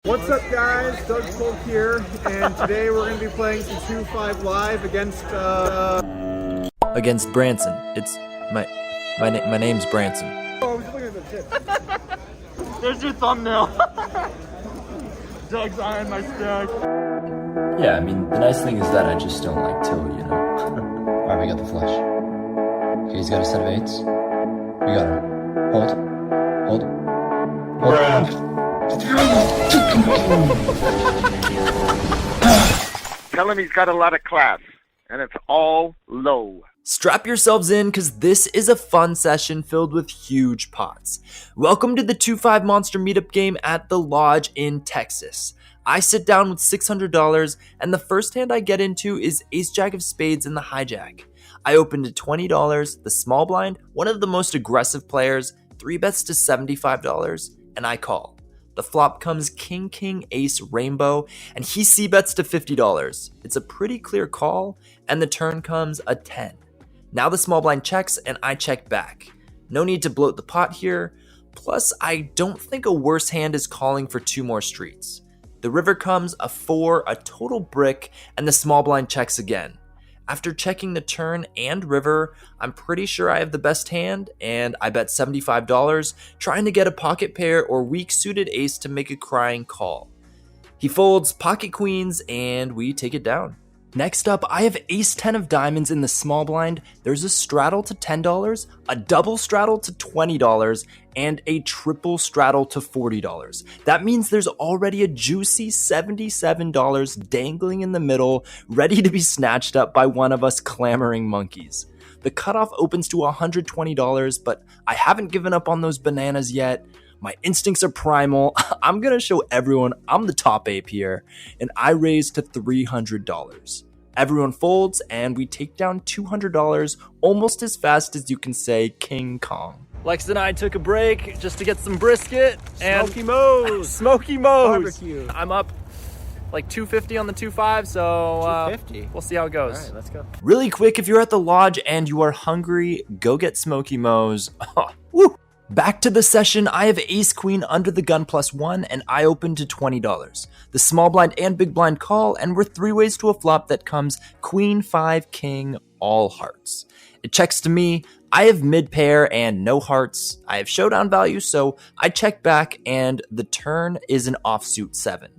What's up, guys? Doug Polk here, and today we're going to be playing some 2-5 live against Brantzen. It's my name's Brantzen. Oh, I was just looking at the tip. There's your thumbnail. Doug's eyeing my stack. Yeah, I mean, the nice thing is that I just don't like till, you know. Alright, we got the flush. Okay, he's got a set of eights. We got him. Hold. Tell him he's got a lot of class, and it's all low. Strap yourselves in, because this is a fun session filled with huge pots. Welcome to the 2-5 Monster Meetup game at the Lodge in Texas. I sit down with $600, and the first hand I get into is Ace-Jack of Spades in the Hijack. I opened at $20, the small blind, one of the most aggressive players, 3 bets to $75, and I call. The flop comes King, King, Ace, Rainbow, and he c-bets to $50. It's a pretty clear call, and the turn comes a 10. Now the small blind checks, and I check back. No need to bloat the pot here, plus I don't think a worse hand is calling for 2 more streets. The river comes a 4, a total brick, and the small blind checks again. After checking the turn and river, I'm pretty sure I have the best hand, and I bet $75, trying to get a pocket pair or weak suited ace to make a crying call. He folds pocket queens, and we take it down. Next up, I have ace 10 of diamonds in the small blind. There's a straddle to $10, a double straddle to $20, and a triple straddle to $40. That means there's already a juicy $77 dangling in the middle, ready to be snatched up by one of us clamoring monkeys. The cutoff opens to $120, but I haven't given up on those bananas yet. My instincts are primal. I'm gonna show everyone I'm the top ape here, and I raise to $300. Everyone folds, and we take down $200 almost as fast as you can say King Kong. Lex and I took a break just to get some brisket and Smoky Mo's. Smoky Mo's. Barbecue. I'm up like 250 on the 2-5, so 250. we'll see how it goes. All right, let's go. Really quick, if you're at the lodge and you are hungry, go get Smoky Mo's. Woo! Back to the session, I have ace queen under the gun +1, and I open to $20. The small blind and big blind call, and we're 3 ways to a flop that comes queen, 5, king, all hearts. It checks to me. I have mid pair and no hearts. I have showdown value, so I check back, and the turn is an offsuit 7.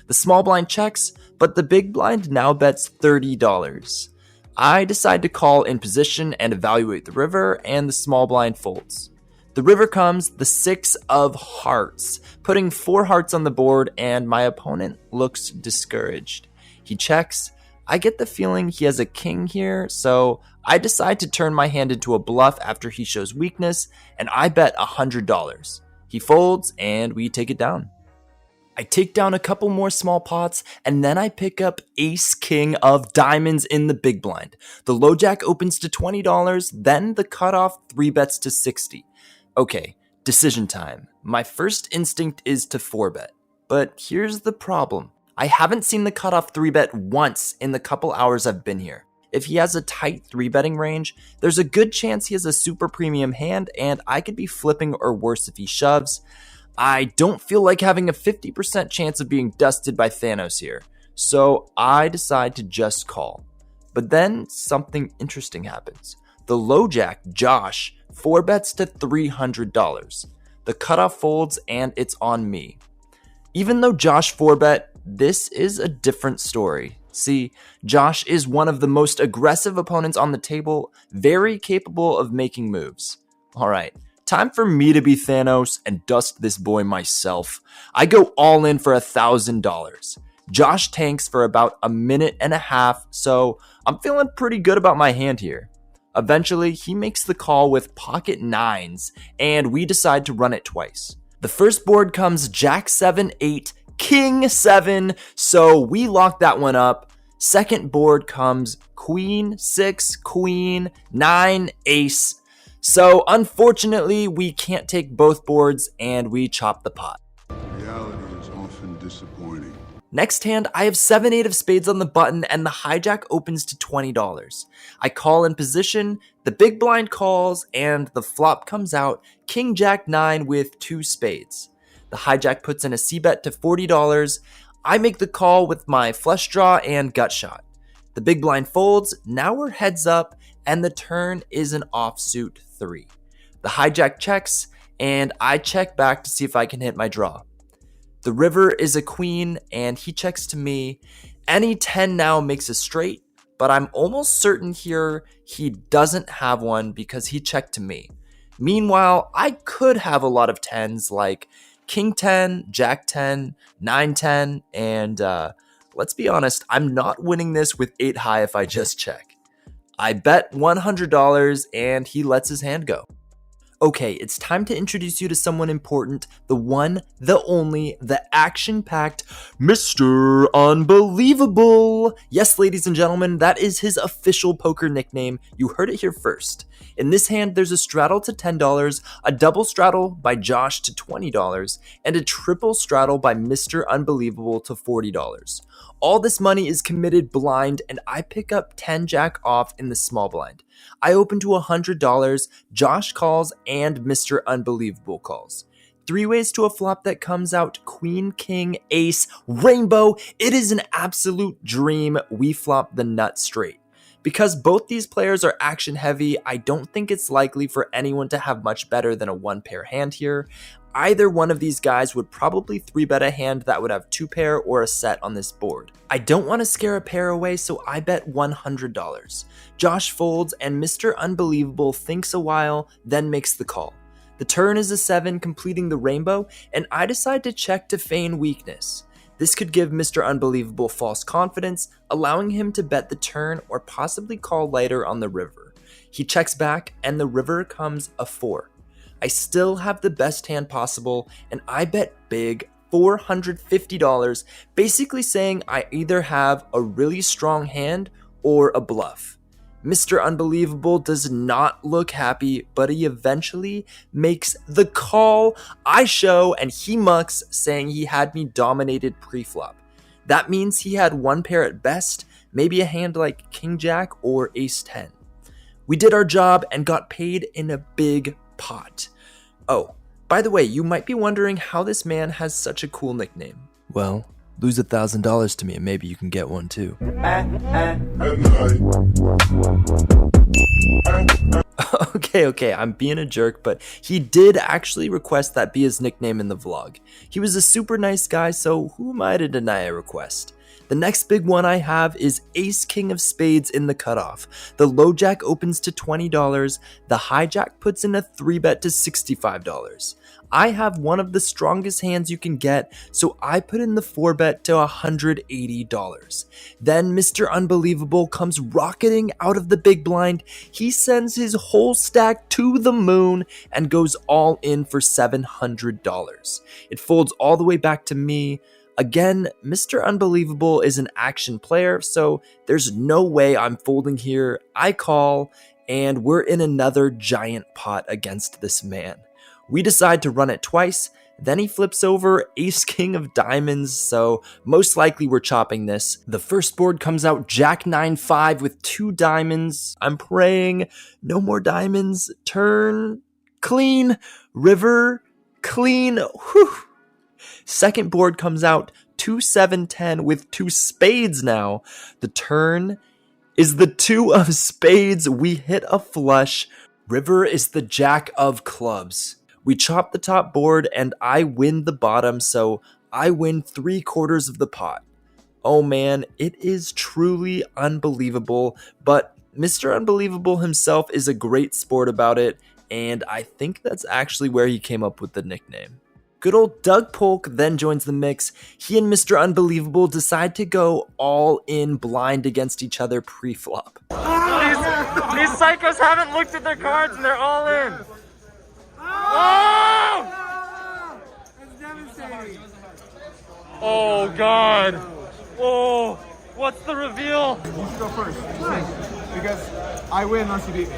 The small blind checks, but the big blind now bets $30. I decide to call in position and evaluate the river, and the small blind folds. The river comes the 6 of hearts, putting 4 hearts on the board, and my opponent looks discouraged. He checks. I get the feeling he has a king here, so I decide to turn my hand into a bluff after he shows weakness, and I bet $100. He folds, and we take it down. I take down a couple more small pots, and then I pick up ace king of diamonds in the big blind. The low jack opens to $20, then the cutoff 3 bets to $60. Okay, decision time. My first instinct is to 4-bet, but here's the problem. I haven't seen the cutoff 3-bet once in the couple hours I've been here. If he has a tight 3-betting range, there's a good chance he has a super premium hand, and I could be flipping or worse if he shoves. I don't feel like having a 50% chance of being dusted by Thanos here, so I decide to just call. But then something interesting happens. The low jack, Josh, 4 bets to $300. The cutoff folds, and it's on me. Even though Josh 4-bet, this is a different story. See, Josh is one of the most aggressive opponents on the table, very capable of making moves. Alright, time for me to be Thanos and dust this boy myself. I go all in for $1,000. Josh tanks for about a minute and a half, so I'm feeling pretty good about my hand here. Eventually, he makes the call with pocket 9s, and we decide to run it twice. The first board comes Jack 7, 8, King 7, so we lock that one up. Second board comes Queen 6, Queen 9, Ace. So unfortunately, we can't take both boards, and we chop the pot. Reality is often disappointing. Next hand, I have 7-8 of spades on the button, and the hijack opens to $20. I call in position, the big blind calls, and the flop comes out King Jack 9 with 2 spades. The hijack puts in a c-bet to $40. I make the call with my flush draw and gut shot. The big blind folds, now we're heads up, and the turn is an offsuit 3. The hijack checks, and I check back to see if I can hit my draw. The river is a queen, and he checks to me. Any 10 now makes a straight, but I'm almost certain here he doesn't have one because he checked to me. Meanwhile, I could have a lot of 10s like King 10, Jack 10, 9 10, and let's be honest, I'm not winning this with 8 high if I just check. I bet $100 and he lets his hand go. Okay, it's time to introduce you to someone important, the one, the only, the action-packed Mr. Unbelievable. Yes, ladies and gentlemen, that is his official poker nickname. You heard it here first. In this hand, there's a straddle to $10, a double straddle by Josh to $20, and a triple straddle by Mr. Unbelievable to $40. All this money is committed blind, and I pick up 10 jack off in the small blind. I open to $100, Josh calls, and Mr. Unbelievable calls. 3 ways to a flop that comes out queen, king, ace, rainbow. It is an absolute dream. We flop the nut straight. Because both these players are action heavy, I don't think it's likely for anyone to have much better than a 1-pair hand here. Either one of these guys would probably 3-bet a hand that would have 2-pair or a set on this board. I don't want to scare a pair away, so I bet $100. Josh folds, and Mr. Unbelievable thinks a while, then makes the call. The turn is a 7, completing the rainbow, and I decide to check to feign weakness. This could give Mr. Unbelievable false confidence, allowing him to bet the turn or possibly call later on the river. He checks back, and the river comes a 4. I still have the best hand possible, and I bet big $450, basically saying I either have a really strong hand or a bluff. Mr. Unbelievable does not look happy, but he eventually makes the call. I show, and he mucks, saying he had me dominated pre-flop. That means he had 1 pair at best, maybe a hand like King Jack or Ace 10. We did our job and got paid in a big pot. Oh, by the way, you might be wondering how this man has such a cool nickname. Well, lose $1,000 to me and maybe you can get one too. Okay, I'm being a jerk, but he did actually request that be his nickname in the vlog. He was a super nice guy, so who am I to deny a request? The next big one I have is Ace King of Spades in the cutoff. The low jack opens to $20, the hijack puts in a 3-bet to $65. I have one of the strongest hands you can get, so I put in the 4-bet to $180. Then Mr. Unbelievable comes rocketing out of the big blind. He sends his whole stack to the moon and goes all in for $700. It folds all the way back to me. Again, Mr. Unbelievable is an action player, so there's no way I'm folding here. I call, and we're in another giant pot against this man. We decide to run it twice, then he flips over Ace King of Diamonds, so most likely we're chopping this. The first board comes out Jack 9-5 with 2 diamonds. I'm praying, no more diamonds. Turn, clean, river, clean, whew. Second board comes out 2-7-10 with 2 spades now. The turn is the 2 of spades. We hit a flush. River is the jack of clubs. We chop the top board and I win the bottom, so I win 3/4 of the pot. Oh man, it is truly unbelievable, but Mr. Unbelievable himself is a great sport about it, and I think that's actually where he came up with the nickname. Good old Doug Polk then joins the mix. He and Mr. Unbelievable decide to go all in blind against each other pre-flop. These psychos haven't looked at their cards and they're all in. Oh! That's devastating. Oh God! Oh, what's the reveal? You should go first. Because I win unless you beat me.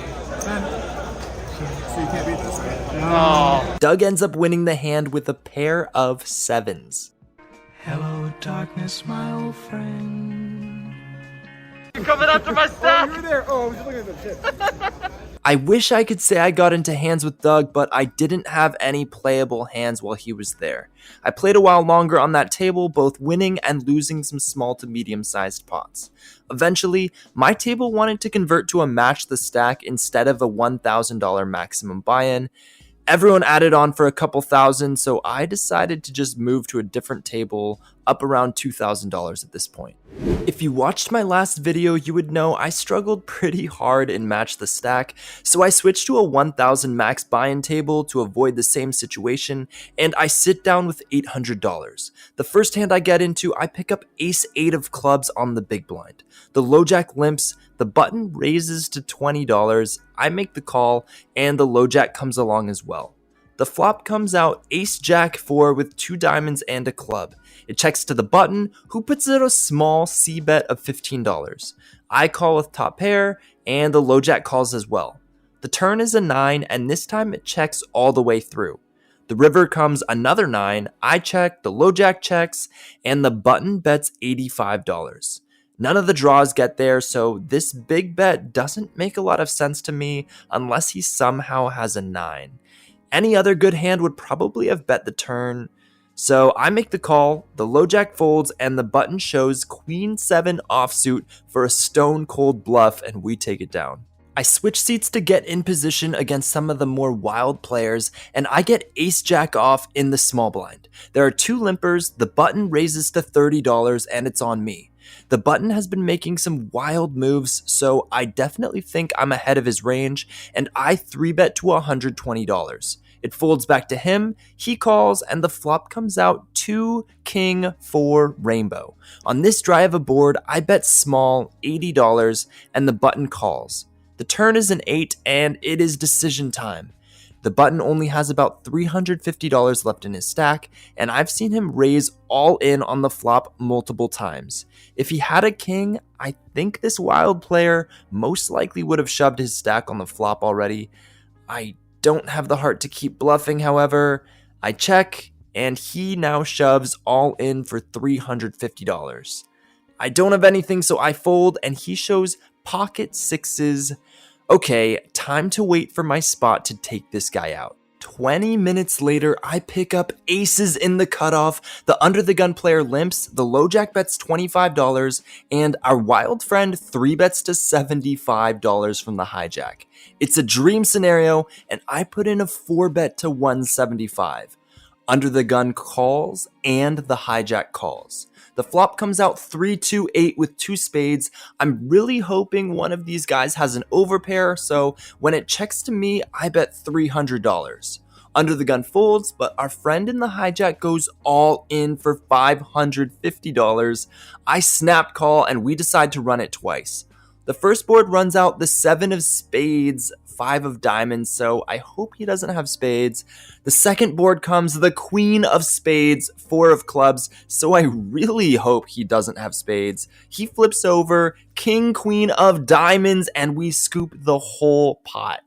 So you can't beat this, right? Oh. Doug ends up winning the hand with a pair of 7s. Hello, darkness, my old friend. You're coming after my Oh, stack! you were there. Oh, I was just looking at the chips. I wish I could say I got into hands with Doug, but I didn't have any playable hands while he was there. I played a while longer on that table, both winning and losing some small to medium-sized pots. Eventually, my table wanted to convert to a match the stack instead of a $1,000 maximum buy-in. Everyone added on for a couple thousand, so I decided to just move to a different table up around $2,000 at this point. If you watched my last video, you would know I struggled pretty hard in Match the Stack, so I switched to a 1,000 max buy-in table to avoid the same situation, and I sit down with $800. The first hand I get into, I pick up Ace-8 of clubs on the big blind. The low jack limps, the button raises to $20, I make the call, and the low jack comes along as well. The flop comes out Ace-Jack 4 with 2 diamonds and a club. It checks to the button, who puts out a small C bet of $15. I call with top pair, and the low jack calls as well. The turn is a 9, and this time it checks all the way through. The river comes another 9, I check, the low jack checks, and the button bets $85. None of the draws get there, so this big bet doesn't make a lot of sense to me unless he somehow has a 9. Any other good hand would probably have bet the turn, so I make the call, the low jack folds, and the button shows Queen 7 offsuit for a stone cold bluff, and we take it down. I switch seats to get in position against some of the more wild players, and I get Ace-Jack off in the small blind. There are 2 limpers, the button raises to $30, and it's on me. The button has been making some wild moves, so I definitely think I'm ahead of his range, and I 3-bet to $120. It folds back to him, he calls, and the flop comes out 2 king 4 rainbow. On this dry of a board, I bet small, $80, and the button calls. The turn is an 8, and it is decision time. The button only has about $350 left in his stack, and I've seen him raise all in on the flop multiple times. If he had a king, I think this wild player most likely would have shoved his stack on the flop already. I don't have the heart to keep bluffing, however. I check, and he now shoves all in for $350. I don't have anything, so I fold, and he shows pocket 6s. Okay, time to wait for my spot to take this guy out. 20 minutes later, I pick up aces in the cutoff, the under the gun player limps, the low jack bets $25, and our wild friend 3-bets to $75 from the hijack. It's a dream scenario, and I put in a 4-bet to $175. Under the gun calls, and the hijack calls. The flop comes out 3-2-8 with 2 spades. I'm really hoping one of these guys has an overpair, so when it checks to me, I bet $300. Under the gun folds, but our friend in the hijack goes all in for $550. I snap call, and we decide to run it twice. The first board runs out the 7 of spades, 5 of diamonds, so I hope he doesn't have spades. The second board comes the queen of spades, 4 of clubs, so I really hope he doesn't have spades. He flips over, king, queen of diamonds, and we scoop the whole pot.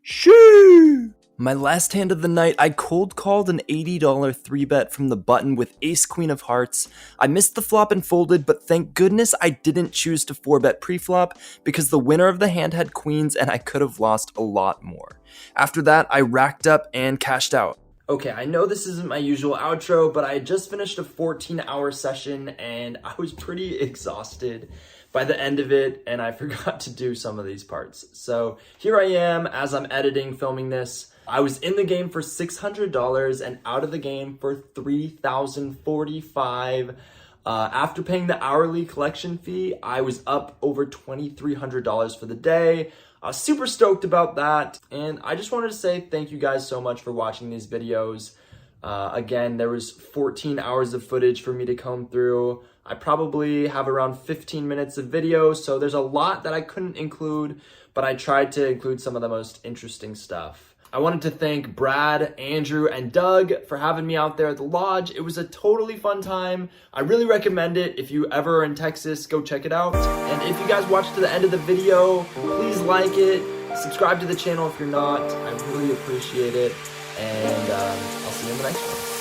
Shoo! My last hand of the night, I cold called an $80 3-bet from the button with ace queen of hearts. I missed the flop and folded, but thank goodness I didn't choose to 4-bet pre-flop because the winner of the hand had queens and I could have lost a lot more. After that, I racked up and cashed out. Okay, I know this isn't my usual outro, but I had just finished a 14-hour session and I was pretty exhausted by the end of it, and I forgot to do some of these parts. So here I am as I'm editing, filming this. I was in the game for $600 and out of the game for $3,045. After paying the hourly collection fee, I was up over $2,300 for the day. I was super stoked about that, and I just wanted to say thank you guys so much for watching these videos. Again, there was 14 hours of footage for me to comb through. I probably have around 15 minutes of video, so there's a lot that I couldn't include, but I tried to include some of the most interesting stuff. I wanted to thank Brad, Andrew, and Doug for having me out there at the lodge. It was a totally fun time. I really recommend it. If you ever are in Texas, go check it out. And if you guys watched to the end of the video, please like it. Subscribe to the channel if you're not. I really appreciate it. And I'll see you in the next one.